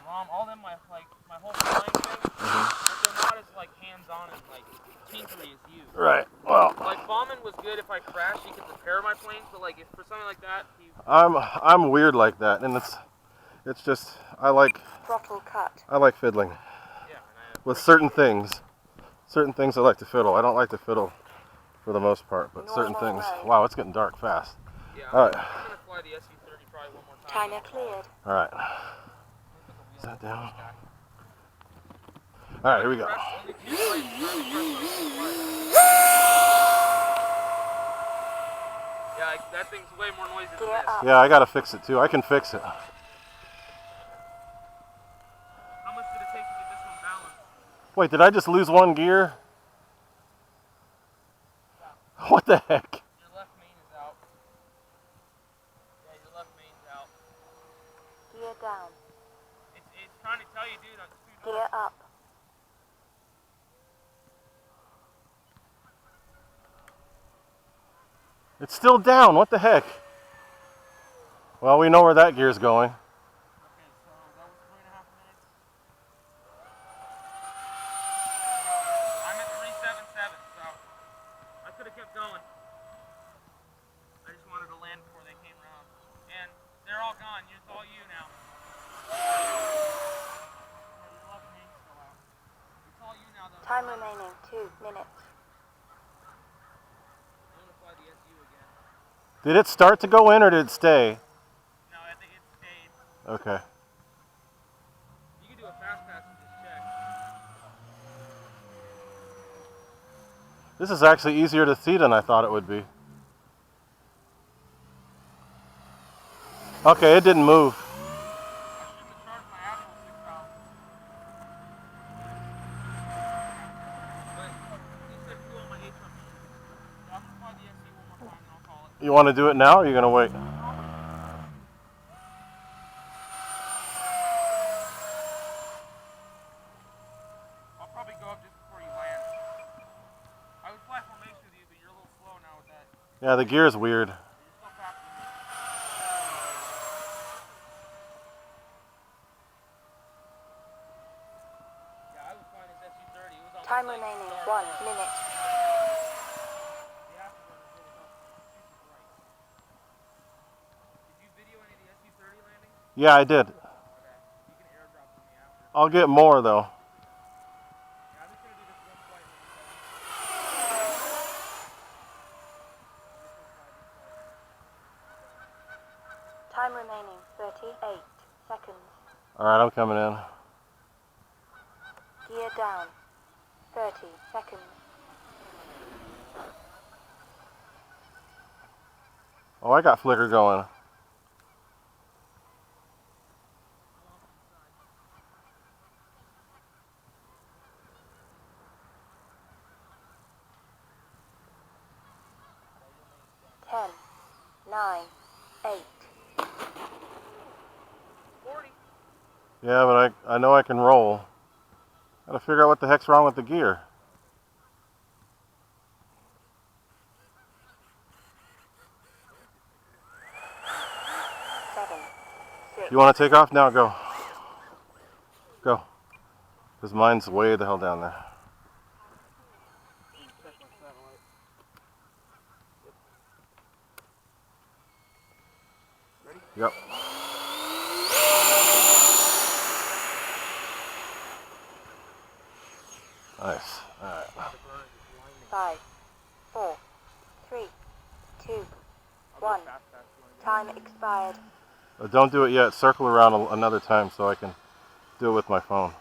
all them my whole flying thing, but they're not as like hands-on and like tinkery as you. Right. Well. Like bombing was good if I crashed, he could repair my planes, but like if for something like that, I'm weird like that, and it's just I like throttle cut. I like fiddling. Yeah, with certain things. Certain things I like to fiddle. I don't like to fiddle for the most part, but certain things. Wow, it's getting dark fast. Yeah. All right. I'm gonna fly the F-35 one more time. Timer cleared. All right. Is that down? All right, here we go. Yeah, that thing's way more noisy than this. Yeah, I gotta fix it too. I can fix it. How much did it take to get this one balanced? Wait, did I just lose one gear? What the heck? Your left main is out. Yeah, your left main's out. Gear down. It's trying to tell you, dude. Gear up. It's still down. What the heck? Well, we know where that gear's going. Okay, so that was 3.5 minutes. I'm at 377, so I could have kept going. I just wanted to land before they came around. And they're all gone. It's all you now. Your left main's still out. It's all you now, though. Time remaining 2 minutes. Did it start to go in or did it stay? No, I think it stayed. Okay. You can do a fast pass and just check. This is actually easier to see than I thought it would be. Okay, it didn't move. I should have charged my actual 6,000. But he said fuel on my HM. So I'm going to fly the SC one more time and I'll call it. You want to do it now or are you going to wait? I'll probably go up just before you land. I would fly formation with you, but you're a little slow now with that. Yeah, the gear is weird. You're still faster than me. Yeah, I was flying this SU-30. It was on Time remaining 1 minute. The afterburner really helped. Super bright. Did you video any of the SU-30 landings? Yeah, I did. Okay. You can airdrop to me after. I'll get more though. Yeah, I'm just going to do this one flight and then Time remaining 38 seconds. Alright, I'm coming in. Gear down. 30 seconds. Oh, I got flicker going. Ten, 9, 8. 40. Yeah, but I know I can roll. Gotta figure out what the heck's wrong with the gear. You want to take off? Now go. Go. Because mine's way the hell down there. Yep. Nice. All right. 5, 4, 3, 2, 1. Time expired. Don't do it yet. Circle around another time so I can do it with my phone.